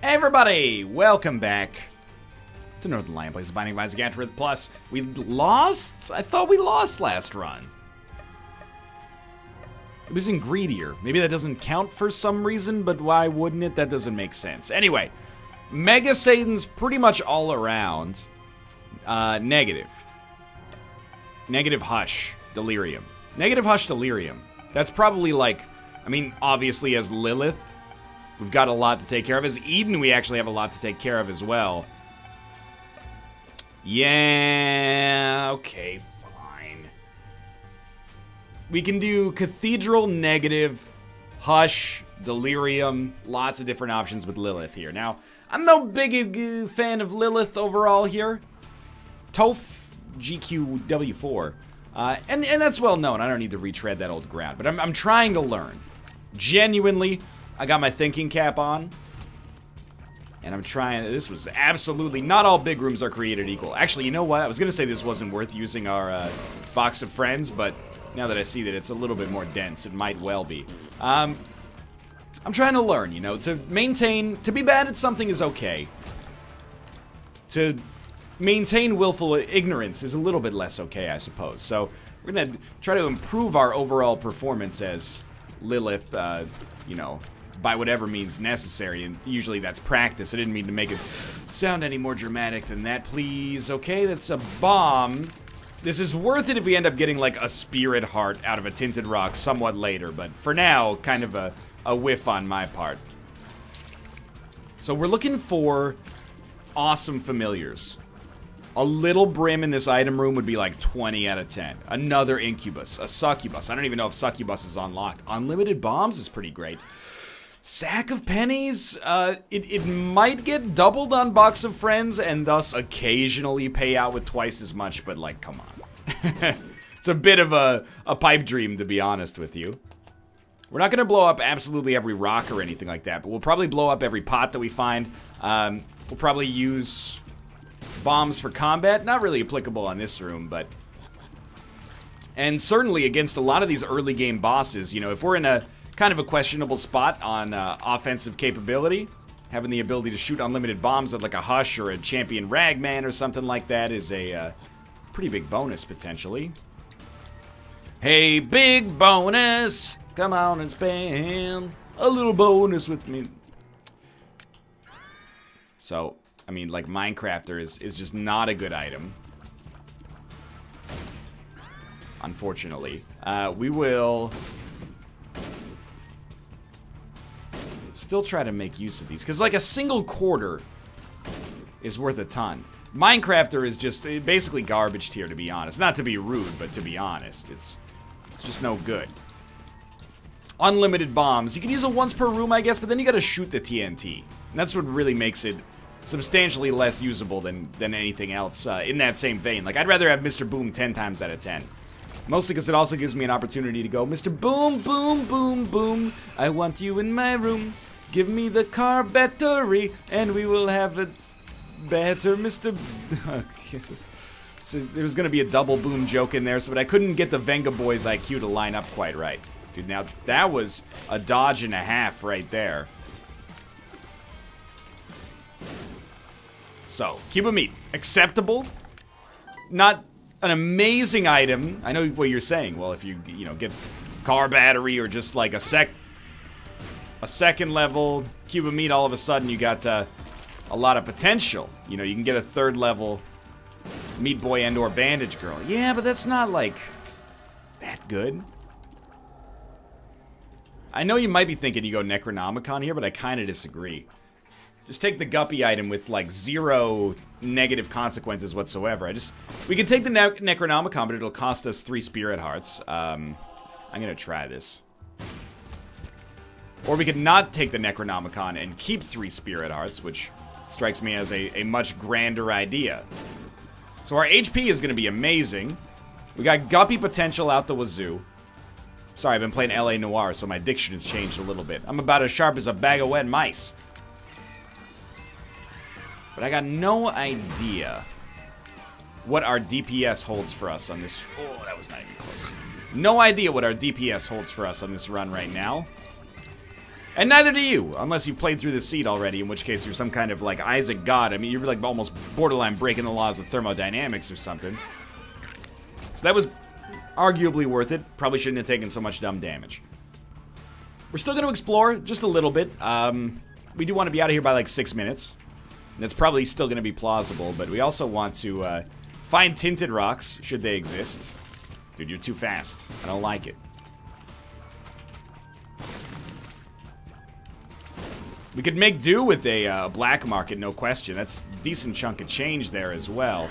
Hey everybody, welcome back to Northernlion plays Binding of Isaac AFTERBIRTH Plus. We lost? I thought we lost last run. It was in Greedier. Maybe that doesn't count for some reason, but why wouldn't it? That doesn't make sense. Anyway, Mega Satan's pretty much all around negative. Negative Hush Delirium. Negative Hush Delirium. That's probably like, I mean, obviously as Lilith, we've got a lot to take care of. As Eden, we actually have a lot to take care of as well. Yeah, okay, fine. We can do Cathedral, Negative, Hush, Delirium. Lots of different options with Lilith here. Now, I'm no big fan of Lilith overall here. Toph GQW4. And that's well known. I don't need to retread that old ground. But I'm trying to learn. Genuinely, I got my thinking cap on. And I'm trying. This was absolutely not all big rooms are created equal. Actually, you know what? I was going to say this wasn't worth using our box of friends. But now that I see that it's a little bit more dense, it might well be. I'm trying to learn, you know. To maintain. To be bad at something is okay. To maintain willful ignorance is a little bit less okay, I suppose. So we're going to try to improve our overall performance as Lilith, you know, by whatever means necessary, and usually that's practice. I didn't mean to make it sound any more dramatic than that, please. Okay, that's a bomb. This is worth it if we end up getting, like, a spirit heart out of a tinted rock somewhat later, but for now, kind of a whiff on my part. So we're looking for awesome familiars. A little brim in this item room would be like 20 out of 10. Another incubus, a succubus. I don't even know if succubus is unlocked. Unlimited bombs is pretty great. Sack of pennies, it might get doubled on Box of Friends and thus occasionally pay out with twice as much, but like, come on. It's a bit of a pipe dream, to be honest with you. We're not going to blow up absolutely every rock or anything like that, but we'll probably blow up every pot that we find. We'll probably use bombs for combat. Not really applicable on this room, but... And certainly against a lot of these early game bosses, you know, if we're in a kind of a questionable spot on offensive capability, having the ability to shoot unlimited bombs at like a Hush or a Champion Ragman or something like that is a pretty big bonus, potentially. Hey, big bonus! Come on and spend a little bonus with me. So, I mean, like, Minecrafter is just not a good item. Unfortunately. We will still try to make use of these, because like a single quarter is worth a ton. Minecrafter is just basically garbage tier, to be honest. Not to be rude, but to be honest, it's just no good. Unlimited bombs. You can use it once per room, I guess, but then you gotta shoot the TNT. And that's what really makes it substantially less usable than anything else in that same vein. Like, I'd rather have Mr. Boom 10 times out of 10. Mostly because it also gives me an opportunity to go, Mr. Boom, boom, boom, boom, I want you in my room. Give me the car battery, and we will have a better Mr. So there was going to be a double boom joke in there, but I couldn't get the Venga Boys IQ to line up quite right. Dude, now that was a dodge and a half right there. So, Cuba meat, acceptable. Not an amazing item. I know what you're saying. Well, if you know, get car battery or just like a second level Cuba meat, all of a sudden you got a lot of potential. You know, you can get a third level Meat Boy and or Bandage Girl. Yeah, but that's not like that good. I know you might be thinking you go Necronomicon here, but I kind of disagree. Just take the Guppy item with, like, 0 negative consequences whatsoever. We can take the Necronomicon, but it'll cost us 3 Spirit Hearts. I'm gonna try this. Or we could not take the Necronomicon and keep 3 Spirit Hearts, which strikes me as a much grander idea. So our HP is gonna be amazing. We got Guppy potential out the wazoo. Sorry, I've been playing LA Noire, so my diction has changed a little bit. I'm about as sharp as a bag of wet mice. But I got no idea what our DPS holds for us on this. Oh, that was not even close. No idea what our DPS holds for us on this run right now. And neither do you, unless you've played through the seed already, in which case you're some kind of, like, Isaac god. I mean, you're, like, almost borderline breaking the laws of thermodynamics or something. So that was arguably worth it. Probably shouldn't have taken so much dumb damage. We're still going to explore just a little bit. We do want to be out of here by, like, 6 minutes. And that's probably still going to be plausible, but we also want to find tinted rocks, should they exist. Dude, you're too fast. I don't like it. We could make do with a black market, no question. That's a decent chunk of change there as well.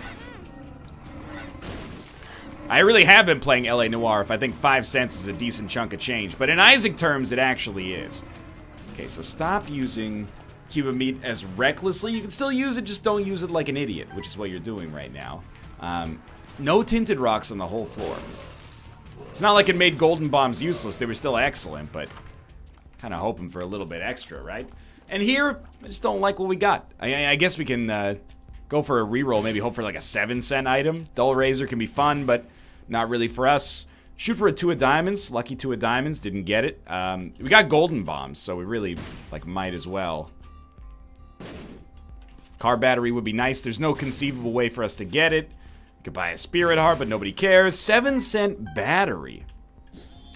I really have been playing LA Noire if I think 5 cents is a decent chunk of change. But in Isaac terms, it actually is. Okay, so stop using cube of meat as recklessly. You can still use it, just don't use it like an idiot, which is what you're doing right now. No tinted rocks on the whole floor. It's not like it made golden bombs useless. They were still excellent, but kind of hoping for a little bit extra, right? And here, I just don't like what we got. I guess we can go for a reroll, maybe hope for like a 7-cent item. Dull Razor can be fun, but not really for us. Shoot for a 2 of diamonds. Lucky 2 of diamonds, didn't get it. We got golden bombs, so we really like might as well. Car battery would be nice. There's no conceivable way for us to get it. Could buy a spirit heart, but nobody cares. 7-cent battery.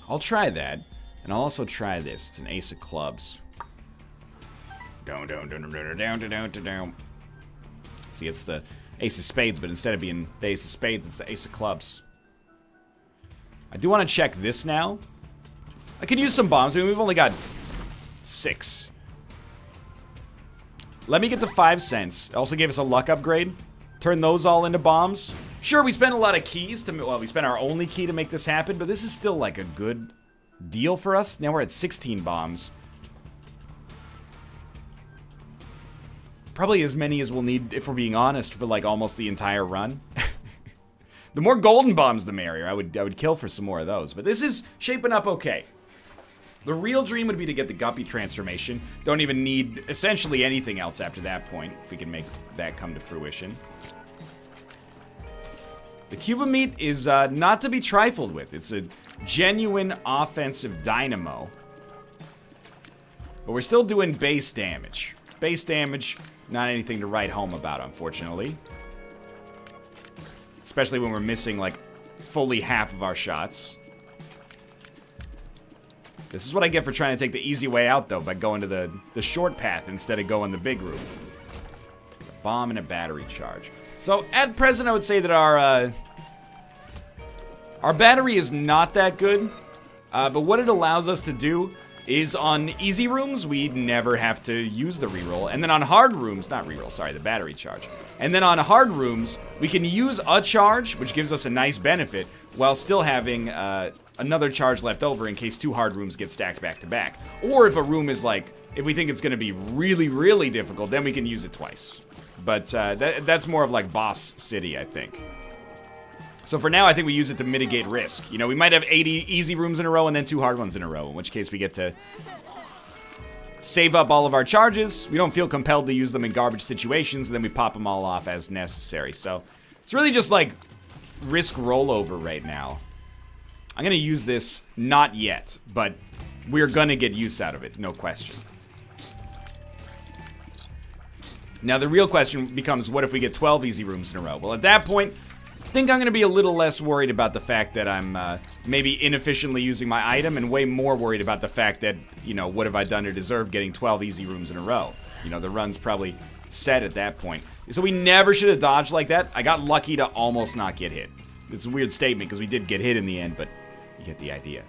I'll try that. And I'll also try this. It's an ace of clubs. See, it's the ace of spades, but instead of being the ace of spades, it's the ace of clubs. I do want to check this now. I could use some bombs. I mean, we've only got 6. Let me get to 5 cents. It also gave us a luck upgrade. Turn those all into bombs. Sure, we spent a lot of keys to, well, we spent our only key to make this happen, but this is still like a good deal for us. Now we're at 16 bombs. Probably as many as we'll need, if we're being honest, for like almost the entire run. The more golden bombs, the merrier. I would kill for some more of those. But this is shaping up okay. The real dream would be to get the Guppy transformation. Don't even need essentially anything else after that point, if we can make that come to fruition. The cube of meat is not to be trifled with. It's a genuine offensive dynamo. But we're still doing base damage. Base damage, not anything to write home about, unfortunately. Especially when we're missing, like, fully half of our shots. This is what I get for trying to take the easy way out, though, by going to the short path instead of going the big route. A bomb and a battery charge. So, at present, I would say that our battery is not that good. But what it allows us to do is on easy rooms, we never have to use the reroll. And then on hard rooms, not reroll, sorry, the battery charge. And then on hard rooms, we can use a charge, which gives us a nice benefit, while still having another charge left over in case 2 hard rooms get stacked back to back. Or if a room is like, if we think it's going to be really, really difficult, then we can use it twice. But that's more of like Boss City, I think. So for now, I think we use it to mitigate risk. You know, we might have 80 easy rooms in a row and then 2 hard ones in a row, in which case we get to save up all of our charges. We don't feel compelled to use them in garbage situations, and then we pop them all off as necessary. So it's really just like risk rollover right now. I'm going to use this, not yet, but we're going to get use out of it, no question. Now the real question becomes, what if we get 12 easy rooms in a row? Well, at that point, I think I'm going to be a little less worried about the fact that I'm maybe inefficiently using my item, and way more worried about the fact that, you know, what have I done to deserve getting 12 easy rooms in a row? You know, the run's probably set at that point. So we never should have dodged like that. I got lucky to almost not get hit. It's a weird statement because we did get hit in the end, but you get the idea.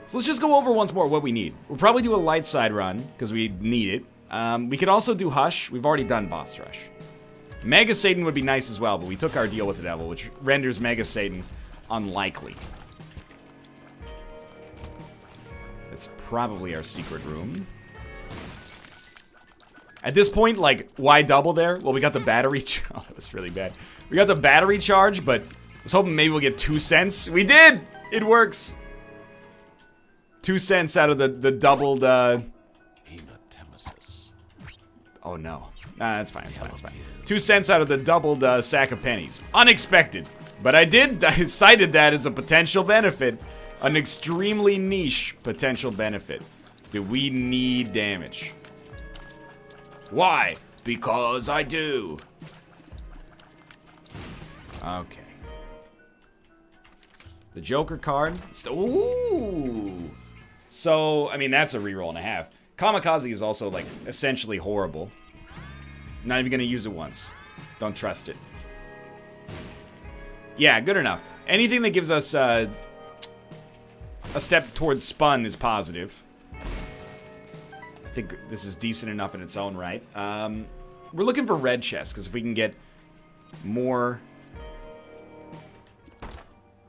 So let's just go over once more what we need. We'll probably do a light side run because we need it. We could also do Hush. We've already done Boss Rush. Mega Satan would be nice as well, but we took our deal with the devil, which renders Mega Satan unlikely. That's probably our secret room. At this point, like, why double there? Well, we got the battery oh, that was really bad. We got the battery charge, but I was hoping maybe we'll get 2 cents. We did! It works! 2 cents out of the doubled, Oh no. Nah, that's fine, it's fine, it's fine. 2 cents out of the doubled sack of pennies. Unexpected. But I cited that as a potential benefit. An extremely niche potential benefit. Do we need damage? Why? Because I do. Okay. The Joker card. Ooh. So, I mean, that's a reroll and a half. Kamikaze is also, like, essentially horrible. I'm not even going to use it once. Don't trust it. Yeah, good enough. Anything that gives us a step towards spun is positive. I think this is decent enough in its own right. We're looking for red chests, because if we can get more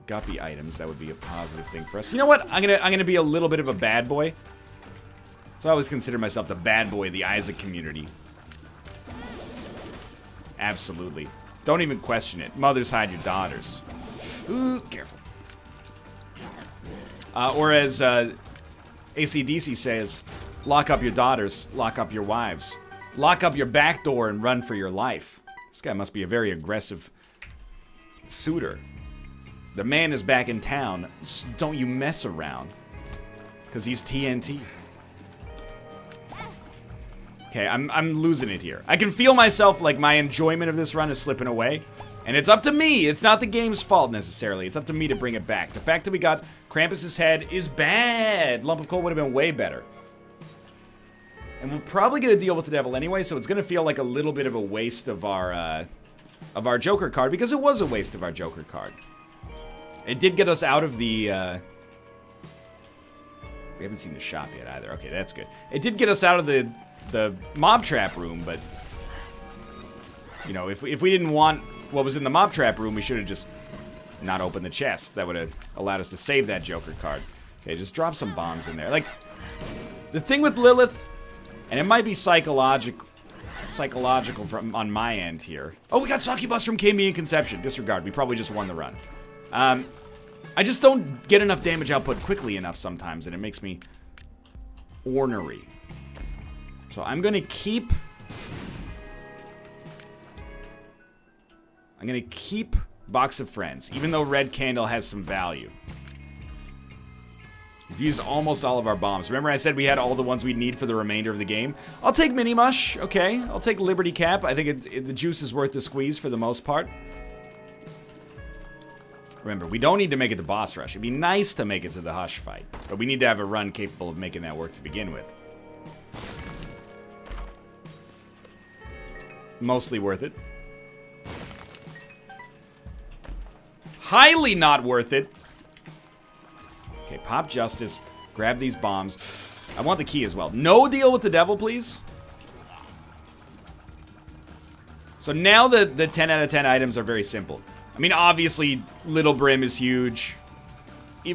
guppy items, that would be a positive thing for us. You know what? I'm gonna be a little bit of a bad boy. So I always consider myself the bad boy of the Isaac community. Absolutely. Don't even question it. Mothers hide your daughters. Ooh, careful. Or as AC/DC says, lock up your daughters, lock up your wives. Lock up your back door and run for your life. This guy must be a very aggressive suitor. The man is back in town. Don't you mess around. Because he's TNT. Okay, I'm losing it here. I can feel myself, like, my enjoyment of this run is slipping away. And it's up to me. It's not the game's fault, necessarily. It's up to me to bring it back. The fact that we got Krampus's head is bad. Lump of Coal would have been way better. And we'll probably get a deal with the devil anyway, so it's going to feel like a little bit of a waste of our Joker card, because it was a waste of our Joker card. It did get us out of the, we haven't seen the shop yet either. Okay, that's good. It did get us out of the mob trap room, but, you know, if we didn't want what was in the mob trap room, we should have just not opened the chest. That would have allowed us to save that Joker card. Okay, just drop some bombs in there. Like, the thing with Lilith, and it might be psychological from on my end here. Oh, we got Succubus from KB and Conception. Disregard. We probably just won the run. I just don't get enough damage output quickly enough sometimes, and it makes me ornery. So I'm gonna keep Box of Friends, even though Red Candle has some value. We've used almost all of our bombs. Remember I said we had all the ones we'd need for the remainder of the game? I'll take Mini Mush, okay. I'll take Liberty Cap. I think the juice is worth the squeeze for the most part. Remember, we don't need to make it to boss rush. It'd be nice to make it to the Hush fight, but we need to have a run capable of making that work to begin with. Mostly worth it. Highly not worth it. Okay, pop Justice. Grab these bombs. I want the key as well. No deal with the devil, please. So now the 10 out of 10 items are very simple. I mean, obviously, Little Brim is huge.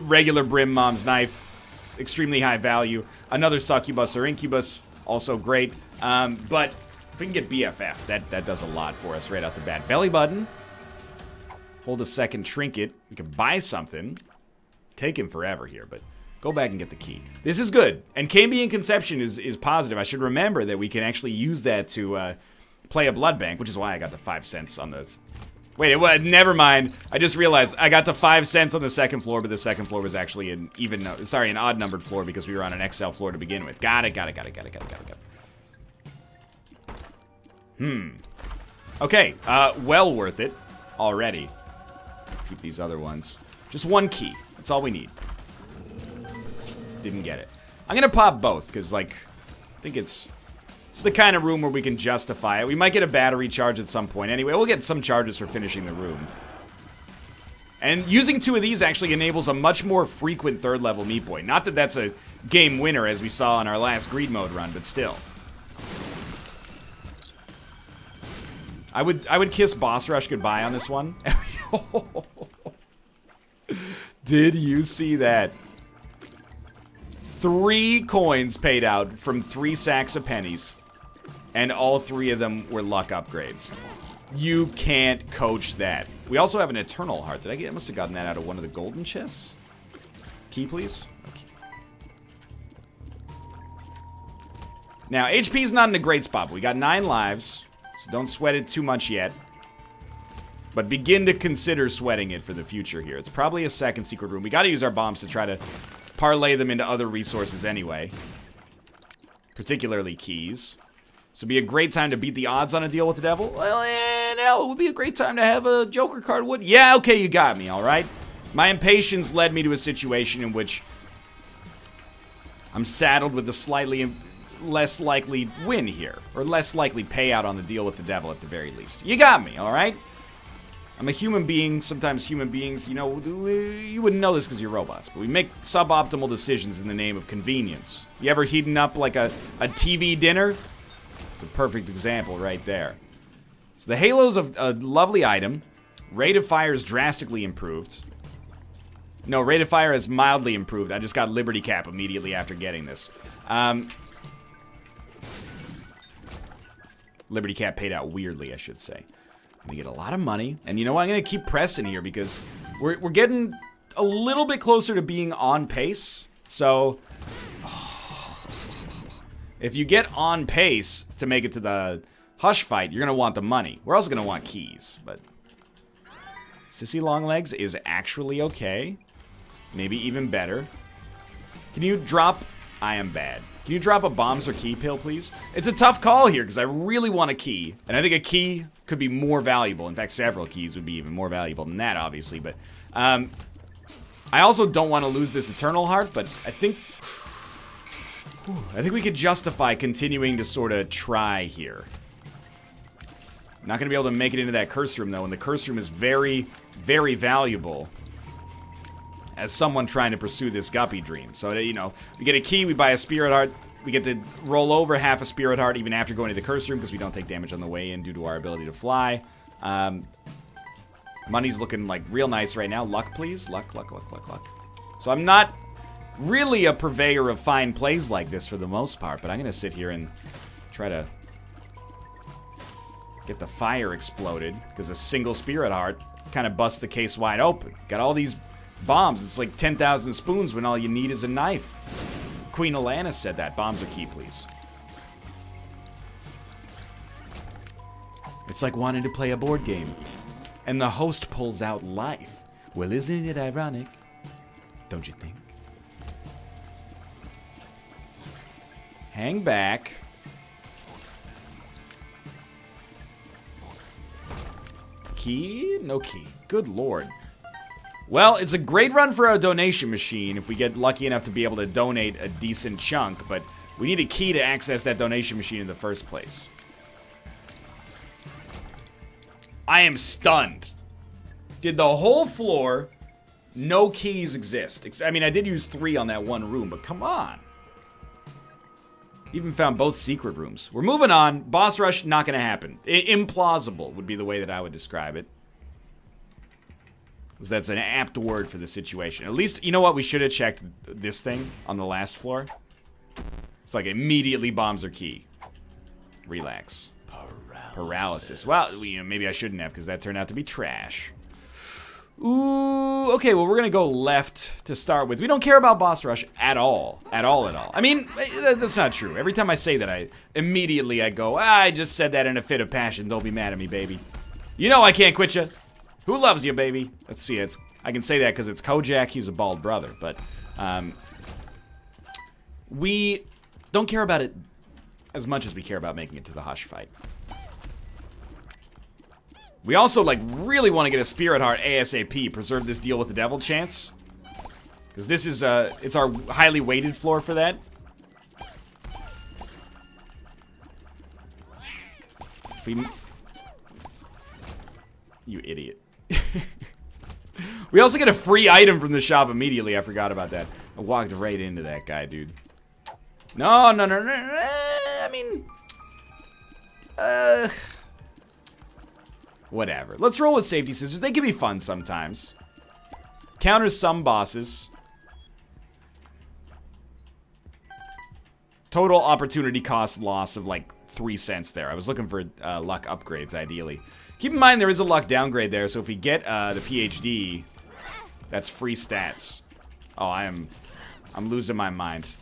Regular Brim Mom's Knife, extremely high value. Another Succubus or Incubus, also great. But if we can get BFF, that does a lot for us right out the bat. Belly button. Hold a second trinket. We can buy something. Taking forever here, but go back and get the key. This is good. And KB in Conception is positive. I should remember that we can actually use that to play a blood bank, which is why I got the 5 cents on the... Wait, never mind. I just realized I got to 5 cents on the second floor, but the second floor was actually an an odd-numbered floor because we were on an XL floor to begin with. Got it. Okay, well worth it already. Keep these other ones. Just one key. That's all we need. Didn't get it. I'm gonna pop both, because, like, I think it's the kind of room where we can justify it. We might get a battery charge at some point. Anyway, we'll get some charges for finishing the room. And using 2 of these actually enables a much more frequent third level meat point. Not that that's a game winner, as we saw in our last greed mode run, but still. I would kiss Boss Rush goodbye on this one. Did you see that? 3 coins paid out from 3 sacks of pennies. And all 3 of them were luck upgrades. You can't coach that. We also have an Eternal Heart. I must have gotten that out of one of the golden chests. Key, please. Okay. Now, HP's not in a great spot. But we got 9 lives. So don't sweat it too much yet. But begin to consider sweating it for the future here. It's probably a second secret room. We gotta use our bombs to try to parlay them into other resources anyway. particularly keys. So it'd be a great time to beat the odds on a deal with the devil. Well, and hell, it would be a great time to have a Joker card, would? Yeah, okay, you got me, all right? My impatience led me to a situation in which I'm saddled with a slightly less likely win here, or less likely payout on the deal with the devil at the very least. You got me, all right? I'm a human being. Sometimes human beings, you know, you wouldn't know this because you're robots, but we make suboptimal decisions in the name of convenience. You ever heating up like a TV dinner? It's a perfect example right there. So the Halo's a lovely item. Rate of fire is drastically improved. No, rate of fire is mildly improved. I just got Liberty Cap immediately after getting this. Liberty Cap paid out weirdly, I should say. I'm gonna get a lot of money. And you know what? I'm gonna keep pressing here because we're getting a little bit closer to being on pace. So if you get on pace to make it to the Hush fight, you're gonna want the money. We're also gonna want keys, but Sissy Longlegs is actually okay. Maybe even better. Can you drop... I am bad. Can you drop a bombs or key pill, please? It's a tough call here, because I really want a key. And I think a key could be more valuable. In fact, several keys would be even more valuable than that, obviously. But I also don't want to lose this Eternal Heart, but I think we could justify continuing to sort of try here. Not going to be able to make it into that curse room, though, and the curse room is very, very valuable as someone trying to pursue this guppy dream. So, you know, we get a key, we buy a Spirit Heart, we get to roll over half a Spirit Heart even after going to the curse room because we don't take damage on the way in due to our ability to fly. Money's looking, like, real nice right now. Luck, please. Luck, luck, luck, luck, luck. So I'm not really a purveyor of fine plays like this for the most part, but I'm going to sit here and try to get the fire exploded because a single Spirit Heart kind of busts the case wide open. Got all these bombs. It's like 10,000 spoons when all you need is a knife. Queen Alana said that. Bombs are key, please. It's like wanting to play a board game and the host pulls out life. Well, isn't it ironic? Don't you think? Hang back. Key? No key. Good lord. Well, it's a great run for our donation machine if we get lucky enough to be able to donate a decent chunk, but we need a key to access that donation machine in the first place. I am stunned. Did the whole floor, no keys exist? I mean, I did use 3 on that one room, but come on. Even found both secret rooms. We're moving on. Boss rush, not gonna happen. Implausible would be the way that I would describe it. Because that's an apt word for the situation. At least, you know what? We should have checked this thing on the last floor. It's like immediately bombs are key. Relax. Paralysis. Well, maybe I shouldn't have because that turned out to be trash. Ooh, okay, well, we're going to go left to start with. We don't care about boss rush at all. At all. I mean, that's not true. Every time I say that, I go, I just said that in a fit of passion. Don't be mad at me, baby. You know I can't quit you. Who loves you, baby? Let's see, I can say that because it's Kojak. He's a bald brother, but we don't care about it as much as we care about making it to the Hush fight. We also, like, really want to get a Spirit Heart ASAP. Preserve this deal with the devil chance. Because this is, it's our highly weighted floor for that. If we... You idiot. We also get a free item from the shop immediately. I forgot about that. I walked right into that guy, dude. No. I mean... Whatever. Let's roll with safety scissors. They can be fun sometimes. Counters some bosses. Total opportunity cost loss of like 3 cents there. I was looking for luck upgrades, ideally. Keep in mind there is a luck downgrade there, so if we get the PhD, that's free stats. Oh, I'm losing my mind.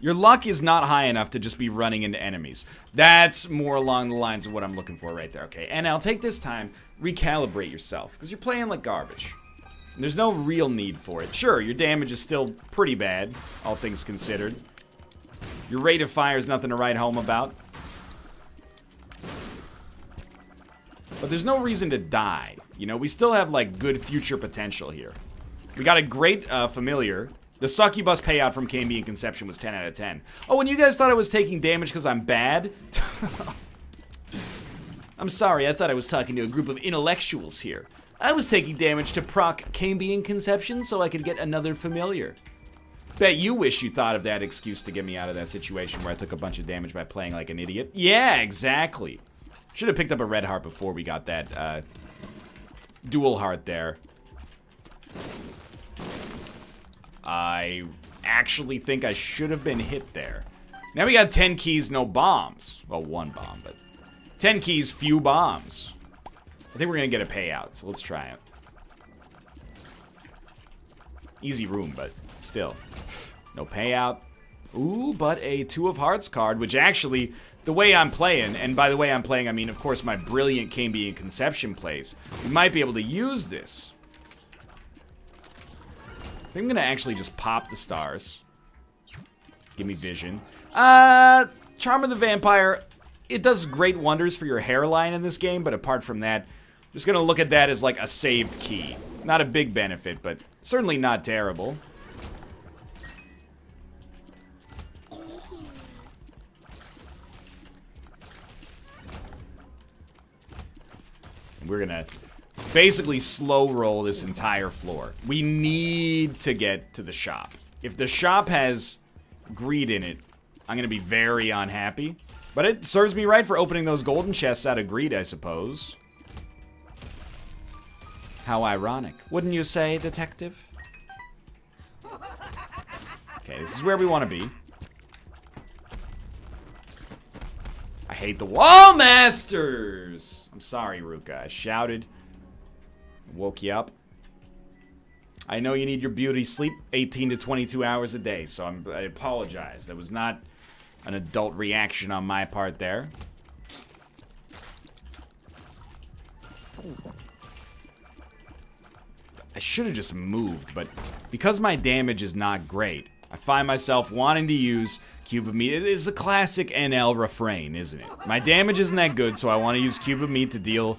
Your luck is not high enough to just be running into enemies. That's more along the lines of what I'm looking for right there. Okay, and I'll take this time, recalibrate yourself, because you're playing like garbage. There's no real need for it. Sure, your damage is still pretty bad, all things considered. Your rate of fire is nothing to write home about. But there's no reason to die. You know, we still have, like, good future potential here. We got a great familiar. The succubus payout from Cambion Conception was 10 out of 10. Oh, and you guys thought I was taking damage because I'm bad? I'm sorry, I thought I was talking to a group of intellectuals here. I was taking damage to proc Cambion Conception so I could get another familiar. Bet you wish you thought of that excuse to get me out of that situation where I took a bunch of damage by playing like an idiot. Yeah, exactly. Should have picked up a red heart before we got that dual heart there. I actually think I should have been hit there. Now we got 10 keys, no bombs. Well, 1 bomb, but 10 keys, few bombs. I think we're gonna get a payout, so let's try it. Easy room, but still. No payout. Ooh, but a 2 of Hearts card, which actually, the way I'm playing, and by the way I'm playing, I mean, of course, my brilliant Cambion Conception plays, we might be able to use this. I think I'm gonna actually just pop the stars. Give me vision. Charm of the Vampire, it does great wonders for your hairline in this game, but apart from that, I'm just gonna look at that as like a saved key. Not a big benefit, but certainly not terrible. We're gonna basically slow roll this entire floor. We need to get to the shop. If the shop has greed in it, I'm gonna be very unhappy. But it serves me right for opening those golden chests out of greed, I suppose. How ironic. Wouldn't you say, detective? Okay, this is where we want to be. I hate the wall masters! I'm sorry, Ruka. I shouted. Woke you up. I know you need your beauty sleep 18 to 22 hours a day, so I apologize. That was not an adult reaction on my part there. I should have just moved, but because my damage is not great, I find myself wanting to use Cube of Meat. It is a classic NL refrain, isn't it? My damage isn't that good, so I want to use Cube of Meat to deal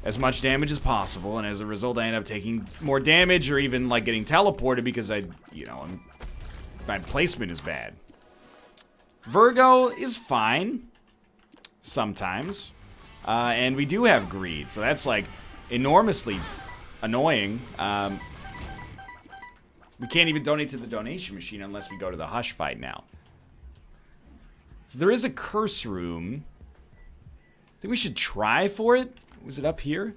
as much damage as possible, and as a result, I end up taking more damage or even, like, getting teleported because my placement is bad. Virgo is fine. Sometimes. And we do have greed, so that's, like, enormously annoying. We can't even donate to the donation machine unless we go to the Hush fight now. So there is a curse room. I think we should try for it. Was it up here?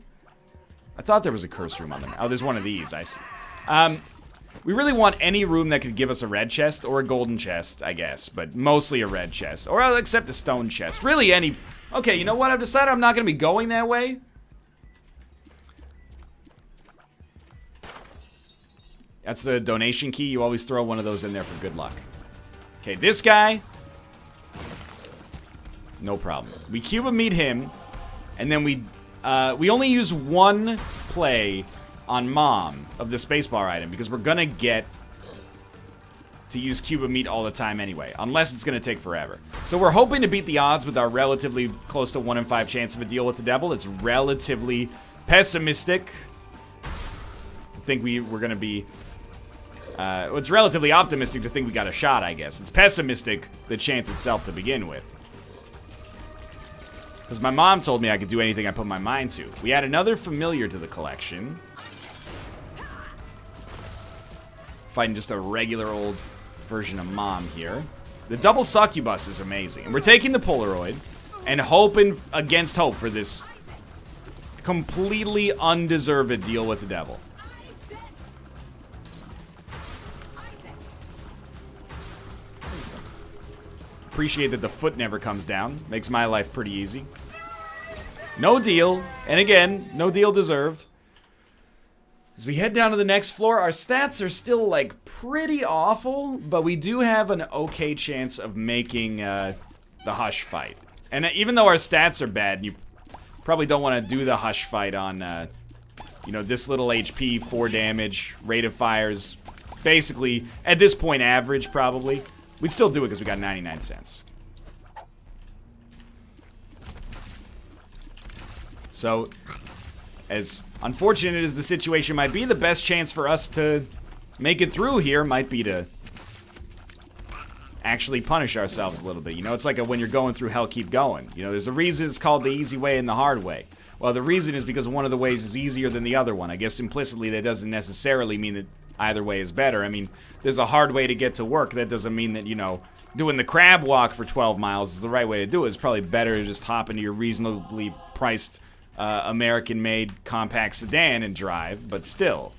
I thought there was a curse room on there. Oh, there's one of these. I see. We really want any room that could give us a red chest or a golden chest, I guess. But mostly a red chest. Or I'll accept a stone chest. Really any... Okay, you know what? I've decided I'm not going to be going that way. That's the donation key. You always throw one of those in there for good luck. Okay, this guy. No problem. We Cuba meet him. And then we only use one play on Mom of the spacebar item because we're gonna get to use Cuba meat all the time anyway, unless it's gonna take forever. So we're hoping to beat the odds with our relatively close to 1 in 5 chance of a deal with the devil. It's relatively pessimistic. I think we're gonna be... it's relatively optimistic to think we got a shot, I guess. It's pessimistic, the chance itself to begin with. Because my mom told me I could do anything I put my mind to. We add another familiar to the collection. Fighting just a regular old version of Mom here. The double succubus is amazing. And we're taking the Polaroid and hoping against hope for this completely undeserved deal with the devil. Appreciate that the foot never comes down. Makes my life pretty easy. No deal. And again, no deal deserved. As we head down to the next floor, our stats are still, like, pretty awful. But we do have an okay chance of making the Hush fight. And even though our stats are bad, you probably don't want to do the Hush fight on You know, this little HP, 4 damage, rate of fires, basically, at this point, average, probably. We'd still do it because we got 99 cents. So, as unfortunate as the situation might be, the best chance for us to make it through here might be to actually punish ourselves a little bit. You know, it's like when you're going through hell, keep going. You know, there's a reason it's called the easy way and the hard way. Well, the reason is because one of the ways is easier than the other one. I guess implicitly that doesn't necessarily mean that either way is better. I mean, there's a hard way to get to work. That doesn't mean that, you know, doing the crab walk for 12 miles is the right way to do it. It's probably better to just hop into your reasonably priced American-made compact sedan and drive, but still.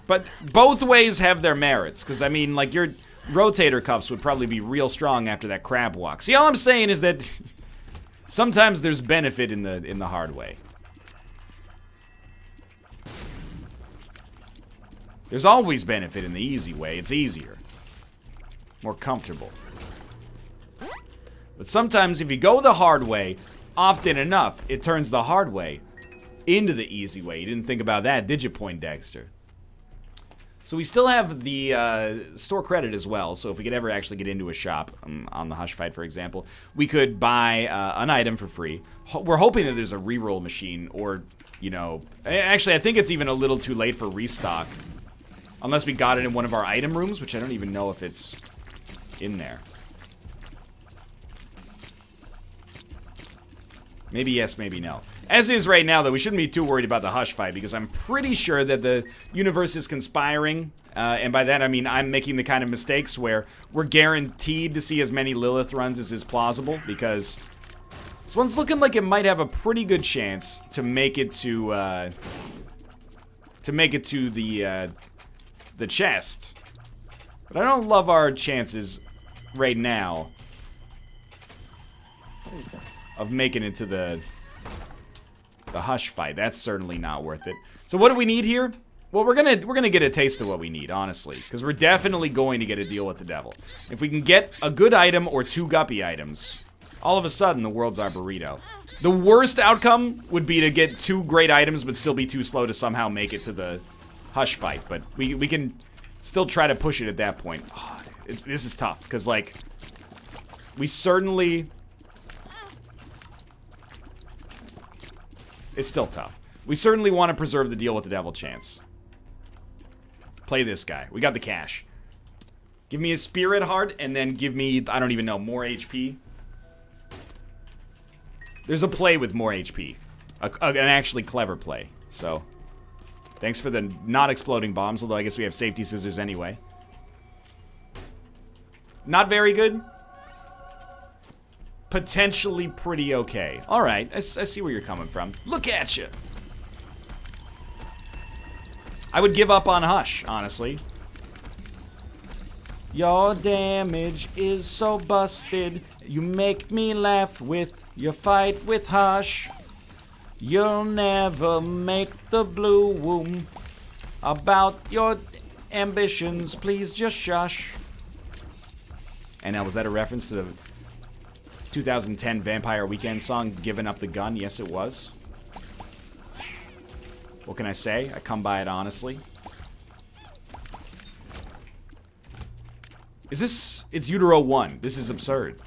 But both ways have their merits, because, I mean, like, your rotator cuffs would probably be real strong after that crab walk. See, all I'm saying is that sometimes there's benefit in the hard way. There's always benefit in the easy way. It's easier. More comfortable. But sometimes if you go the hard way, often enough, it turns the hard way into the easy way. You didn't think about that, did you, Poindexter? So we still have the store credit as well, so if we could ever actually get into a shop, on the Hush Fight, for example, we could buy an item for free. We're hoping that there's a reroll machine, or, you know... Actually, I think it's even a little too late for restock. Unless we got it in one of our item rooms, which I don't even know if it's in there. Maybe yes, maybe no. As is right now, though, we shouldn't be too worried about the Hush Fight, because I'm pretty sure that the universe is conspiring, and by that I mean I'm making the kind of mistakes where we're guaranteed to see as many Lilith runs as is plausible, because this one's looking like it might have a pretty good chance to make it to the chest. But I don't love our chances right now of making it to the Hush Fight. That's certainly not worth it. So what do we need here? Well, we're gonna get a taste of what we need, honestly, because we're definitely going to get a deal with the devil. If we can get a good item or 2 guppy items, all of a sudden the world's our burrito. The worst outcome would be to get 2 great items but still be too slow to somehow make it to the Hush Fight, but we can still try to push it at that point. Oh, this is tough, because, like, we certainly... It's still tough. We certainly want to preserve the deal with the devil chance. Play this guy. We got the cash. Give me a spirit heart, and then give me, I don't even know, more HP. There's a play with more HP. An actually clever play. So, thanks for the not exploding bombs, although I guess we have safety scissors anyway. Not very good. Potentially pretty okay. Alright, I see where you're coming from. Look at you! I would give up on Hush, honestly. Your damage is so busted. You make me laugh with your fight with Hush. You'll never make the blue womb. About your ambitions, please just shush. And now, was that a reference to the 2010 Vampire Weekend song, Giving Up the Gun? Yes, it was. What can I say? I come by it honestly. Is this... It's Utero 1. This is absurd.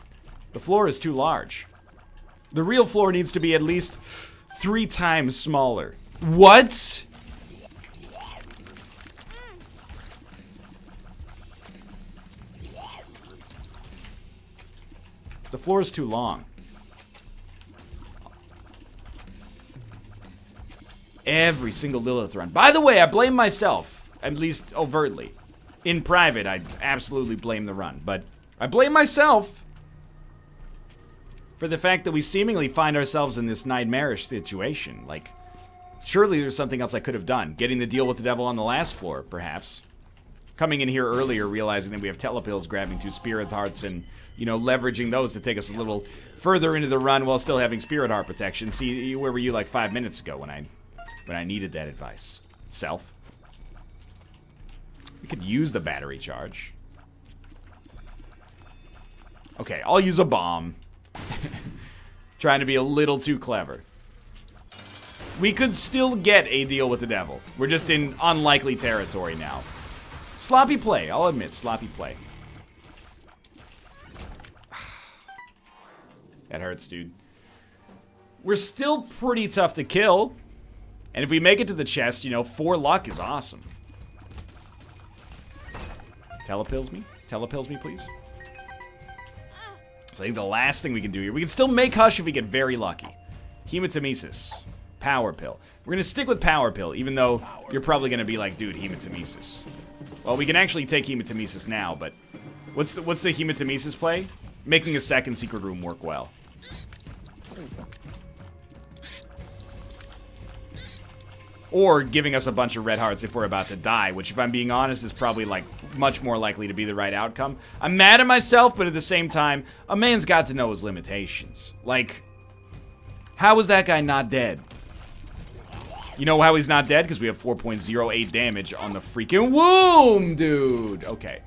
The floor is too large. The real floor needs to be at least 3 times smaller. What? The floor is too long. Every single Lilith run. By the way, I blame myself, at least overtly. In private, I absolutely blame the run, but I blame myself for the fact that we seemingly find ourselves in this nightmarish situation. Like, surely there's something else I could have done. Getting the deal with the devil on the last floor, perhaps. Coming in here earlier, realizing that we have telepills, grabbing 2 spirit hearts, and, you know, leveraging those to take us a little further into the run while still having spirit heart protection. See, where were you like 5 minutes ago when I needed that advice? Self. We could use the battery charge. Okay, I'll use a bomb. Trying to be a little too clever. We could still get a deal with the devil. We're just in unlikely territory now. Sloppy play, I'll admit, sloppy play. That hurts, dude. We're still pretty tough to kill. And if we make it to the chest, you know, 4 luck is awesome. Telepills me? Telepills me, please. So I think the last thing we can do here, we can still make Hush if we get very lucky. Hematemesis. Power Pill. We're going to stick with Power Pill, even though you're probably going to be like, dude, Hematemesis. Well, we can actually take Hematemesis now, but what's the Hematemesis play? Making a second secret room work well. Or giving us a bunch of red hearts if we're about to die, which, if I'm being honest, is probably, like, much more likely to be the right outcome. I'm mad at myself, but at the same time, a man's got to know his limitations. Like, how is that guy not dead? You know how he's not dead? Because we have 4.08 damage on the freaking womb, dude! Okay.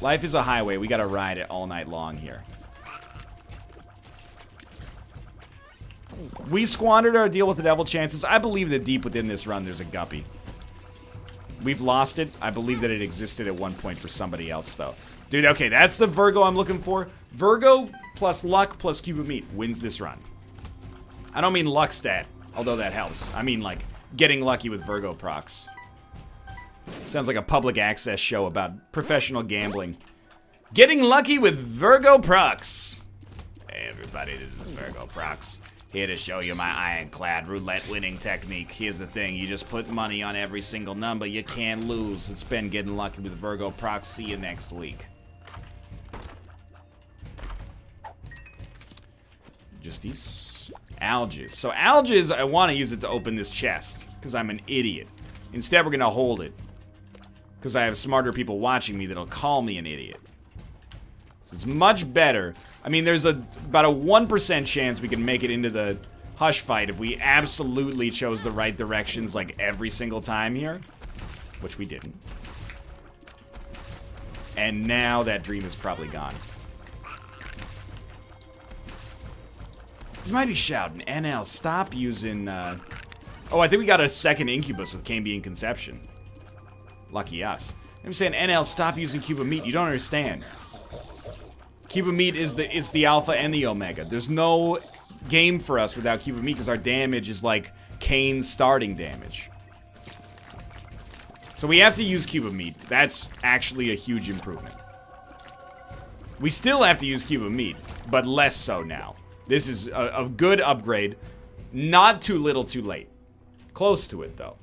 Life is a highway. We gotta ride it all night long here. We squandered our deal with the devil chances. I believe that deep within this run there's a guppy. We've lost it. I believe that it existed at one point for somebody else, though. Dude, okay, that's the Virgo I'm looking for. Virgo plus luck plus cube of meat wins this run. I don't mean luck stat, although that helps. I mean, like, getting lucky with Virgo procs. Sounds like a public access show about professional gambling. Getting lucky with Virgo procs. Hey, everybody, this is Virgo procs. Here to show you my ironclad roulette winning technique. Here's the thing, you just put money on every single number, you can't lose. It's been getting lucky with Virgo procs. See you next week. Just these alges. So alges, I want to use it to open this chest, because I'm an idiot. Instead, we're going to hold it, because I have smarter people watching me that'll call me an idiot. So it's much better. I mean, there's about a 1% chance we can make it into the Hush fight if we absolutely chose the right directions, like, every single time here. Which we didn't. And now that dream is probably gone. You might be shouting, NL, stop using, Oh, I think we got a second incubus with Cambian Conception. Lucky us. I'm saying, NL, stop using Cube of Meat. You don't understand. Cube of Meat is the alpha and the omega. There's no game for us without Cube of Meat because our damage is like Kane's starting damage. So we have to use Cube of Meat. That's actually a huge improvement. We still have to use Cube of Meat, but less so now. This is a good upgrade. Not too little too late. Close to it, though.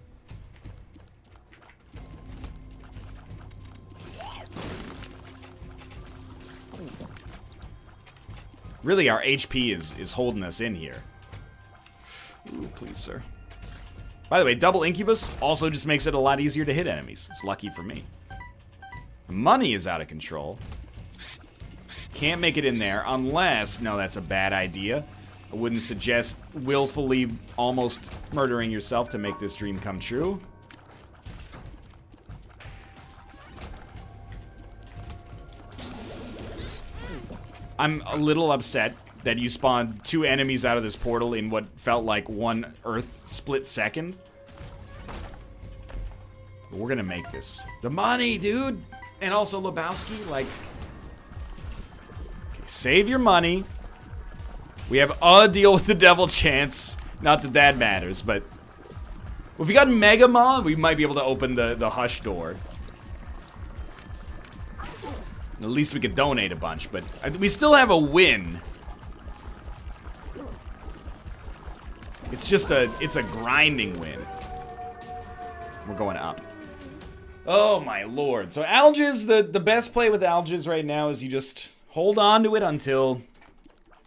Really, our HP is holding us in here. Ooh, please, sir. By the way, double Incubus also just makes it a lot easier to hit enemies. It's lucky for me. Money is out of control. Can't make it in there unless... No, that's a bad idea. I wouldn't suggest willfully almost murdering yourself to make this dream come true. I'm a little upset that you spawned 2 enemies out of this portal in what felt like 1 Earth split second. But we're gonna make this. The money, dude! And also Lebowski, like... Okay, save your money. We have a deal with the devil chance. Not that that matters, but... Well, if we got Mega Maw, we might be able to open the Hush door. At least we could donate a bunch, but we still have a win. It's just it's a grinding win. We're going up. Oh my lord. So Alges, the best play with Alges right now is you just hold on to it until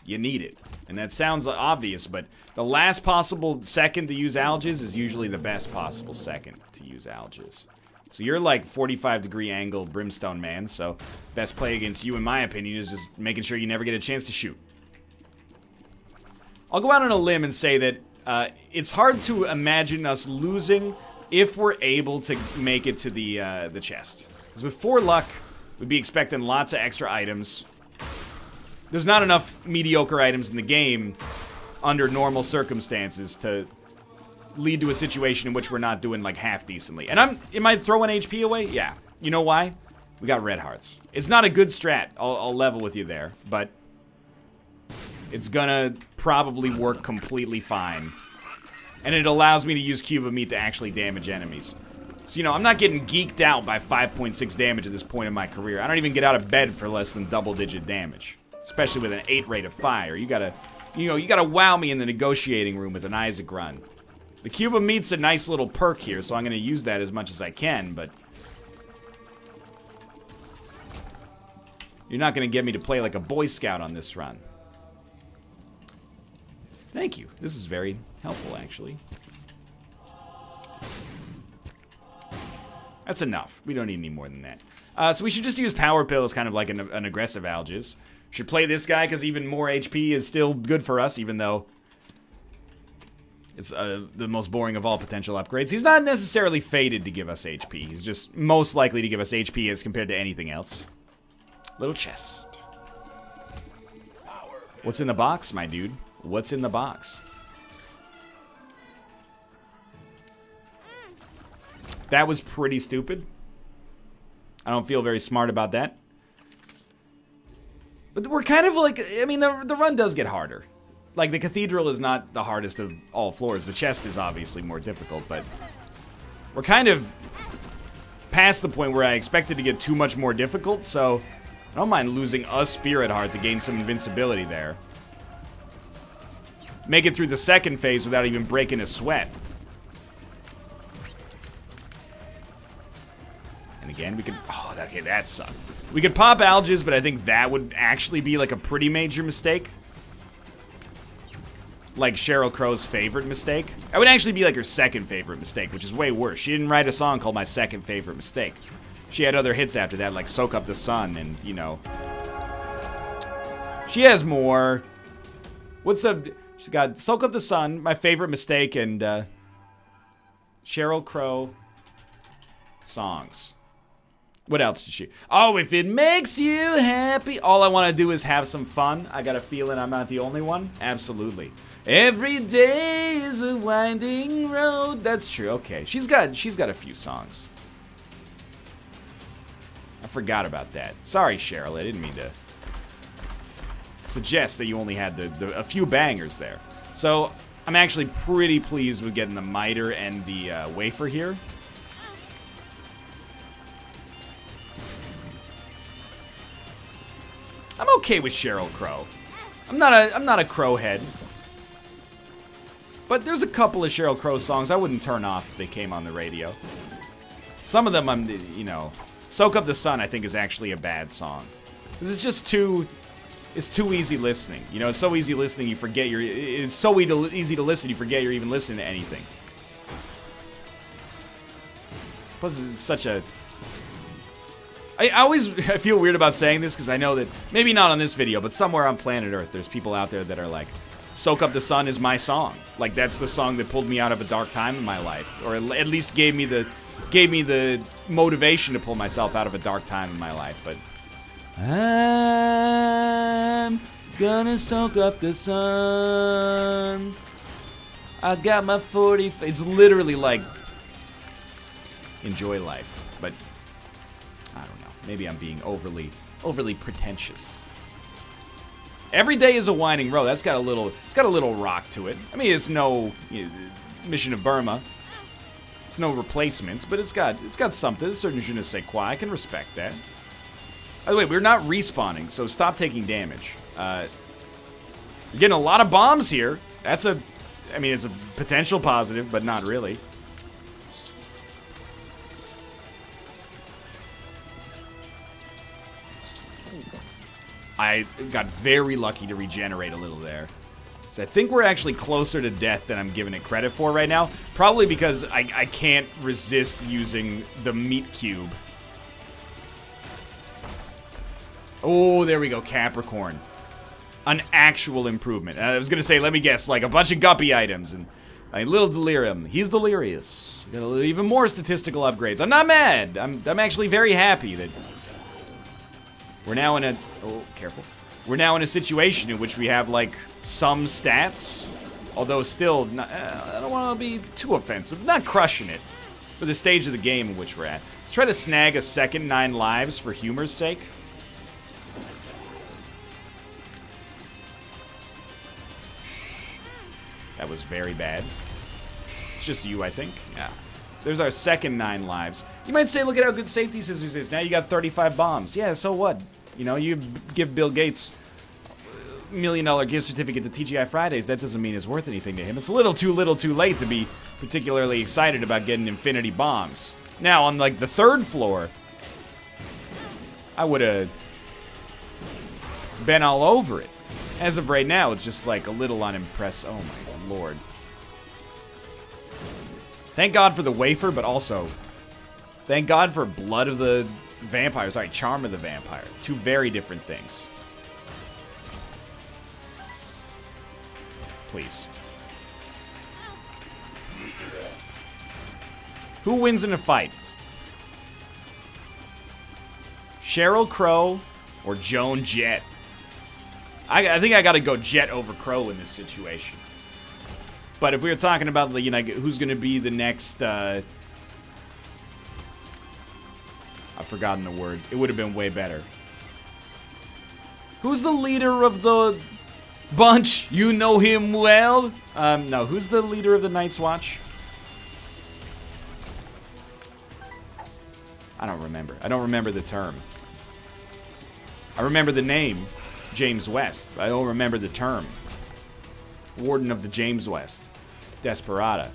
you need it. And that sounds obvious, but the last possible second to use Alges is usually the best possible second to use Alges. So you're like 45-degree angle Brimstone Man, so best play against you, in my opinion, is just making sure you never get a chance to shoot. I'll go out on a limb and say that it's hard to imagine us losing if we're able to make it to the chest. Because with 4 luck, we'd be expecting lots of extra items. There's not enough mediocre items in the game under normal circumstances to lead to a situation in which we're not doing like half decently. And am I throwing HP away? Yeah. You know why? We got red hearts. It's not a good strat. I'll level with you there, but it's gonna probably work completely fine. And it allows me to use Cube of Meat to actually damage enemies. So, you know, I'm not getting geeked out by 5.6 damage at this point in my career. I don't even get out of bed for less than double-digit damage. Especially with an 8 rate of fire. You gotta wow me in the negotiating room with an Isaac run. The Cube of Meat's a nice little perk here, so I'm gonna use that as much as I can, but you're not gonna get me to play like a Boy Scout on this run. Thank you. This is very helpful, actually. That's enough. We don't need any more than that. So we should just use Power Pill as kind of like an aggressive Algiz. Should play this guy because even more HP is still good for us, even though it's the most boring of all potential upgrades. He's not necessarily fated to give us HP. He's just most likely to give us HP as compared to anything else. Little chest. What's in the box, my dude? What's in the box? That was pretty stupid. I don't feel very smart about that. But we're kind of like, I mean, the run does get harder. Like, the cathedral is not the hardest of all floors. The chest is obviously more difficult, but we're kind of past the point where I expected to get too much more difficult, so I don't mind losing a spirit heart to gain some invincibility there. Make it through the second phase without even breaking a sweat. And again, we could... Oh, okay, that sucked. We could pop Algiz, but I think that would actually be like a pretty major mistake. Like Sheryl Crow's favorite mistake. That would actually be like her second favorite mistake, which is way worse. She didn't write a song called My Second Favorite Mistake. She had other hits after that, like Soak Up the Sun and, you know... She has more. What's the... She's got Soak Up the Sun, My Favorite Mistake, and Sheryl Crow songs. What else did she? Oh, if it makes you happy. All I want to do is have some fun. I got a feeling I'm not the only one. Absolutely. Every day is a winding road. That's true. Okay, she's got a few songs. I forgot about that. Sorry, Cheryl. I didn't mean to suggest that you only had a few bangers there. So I'm actually pretty pleased with getting the miter and the wafer here. I'm okay with Sheryl Crow. I'm not a Crow head. But there's a couple of Sheryl Crow songs I wouldn't turn off if they came on the radio. Some of them you know, Soak Up the Sun I think is actually a bad song. This is just it's too easy listening. You know, it's so easy listening you forget it's so easy to listen you forget you're even listening to anything. Plus it's such a... I feel weird about saying this because I know that, maybe not on this video, but somewhere on planet Earth, there's people out there that are like, Soak Up the Sun is my song. Like, that's the song that pulled me out of a dark time in my life. Or at least gave me the motivation to pull myself out of a dark time in my life. But I'm gonna soak up the sun. I got my 40... It's literally like, enjoy life. But I don't know. Maybe I'm being overly pretentious. Every day is a winding road. It's got a little rock to it. I mean, it's no Mission of Burma. It's no replacements, but it's got something. A certain je ne sais quoi. I can respect that. By the way, we're not respawning, so stop taking damage. You're getting a lot of bombs here. I mean, it's a potential positive, but not really. I got very lucky to regenerate a little there. So I think we're actually closer to death than I'm giving it credit for right now. Probably because I can't resist using the meat cube. Oh, there we go, Capricorn. An actual improvement. I was going to say, let me guess, like a bunch of guppy items and a little delirium. He's delirious. Got even more statistical upgrades. I'm not mad. I'm actually very happy that... We're now in a... Oh, careful. we're now in a situation in which we have, like, some stats. Although still, not, I don't want to be too offensive. Not crushing it for the stage of the game in which we're at. Let's try to snag a second 9 lives for humor's sake. That was very bad. It's just you, I think. Yeah. So there's our second 9 lives. You might say, look at how good Safety Scissors is. Now you got 35 bombs. Yeah, so what? You know, you give Bill Gates $1 million gift certificate to TGI Fridays. That doesn't mean it's worth anything to him. It's a little too late to be particularly excited about getting infinity bombs. Now, on, like, the 3rd floor, I would have been all over it. As of right now, it's just, like, a little unimpressed. Oh, my lord. Thank God for the wafer, but also thank God for Blood of the Vampire. Sorry, Charm of the Vampire. 2 very different things. Please. Who wins in a fight? Sheryl Crow or Joan Jett? I think I gotta go Jett over Crow in this situation. But if we were talking about, you know, who's gonna be the next, I've forgotten the word. It would have been way better. Who's the leader of the bunch? You know him well? No, who's the leader of the Night's Watch? I don't remember. I don't remember the term. I remember the name, James West. I don't remember the term. Warden of the James West. Desperata.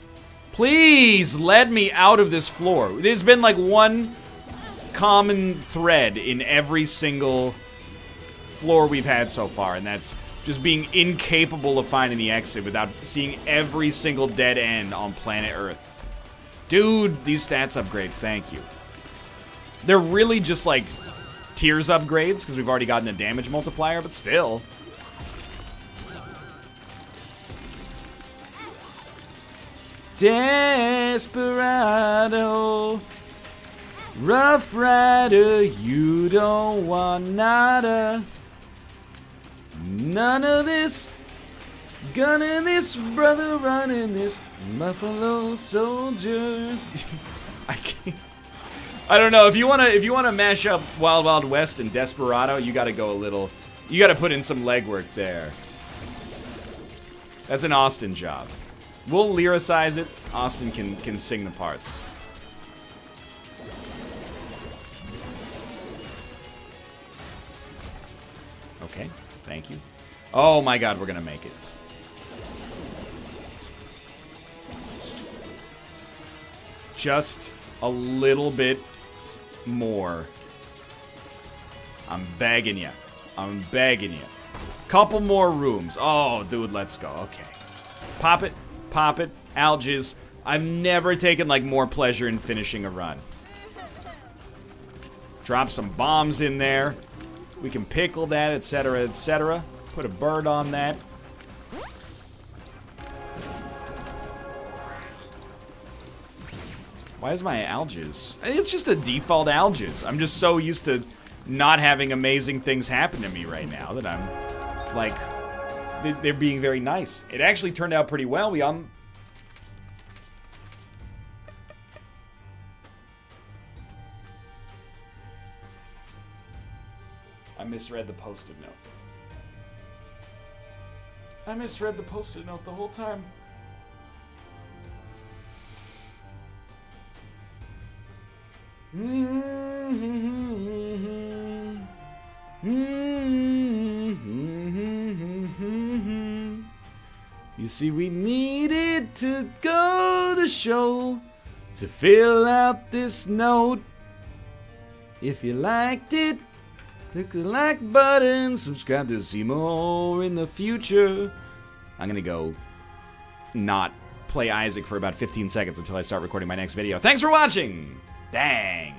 Please let me out of this floor. There's been like one common thread in every single floor we've had so far, and that's just being incapable of finding the exit without seeing every single dead end on planet Earth. Dude, these stats upgrades, thank you. They're really just like tiers upgrades because we've already gotten a damage multiplier, but still. Desperado, Rough Rider, you don't want nada. None of this, gunning this, brother running this, Buffalo Soldier. I can't. I don't know, if you wanna mash up Wild Wild West and Desperado, you gotta go a little, you gotta put in some legwork there. That's an Austin job. We'll lyricize it. Austin can sing the parts. Okay, thank you. Oh my god, we're gonna make it. Just a little bit more. I'm begging you. I'm begging you. Couple more rooms. Oh, dude, let's go. Okay. Pop it. Pop it. Alges. I've never taken, like, more pleasure in finishing a run. Drop some bombs in there. We can pickle that, etc., etc. Put a bird on that. Why is my Alges? It's just a default Alges. I'm just so used to not having amazing things happen to me right now that I'm, like, they're being very nice. It actually turned out pretty well. I misread the post-it note. I misread the post-it note the whole time. You see, we needed to go to show to fill out this note. If you liked it, click the like button, subscribe to see more in the future. I'm gonna go not play Isaac for about 15 seconds until I start recording my next video. Thanks for watching! Dang.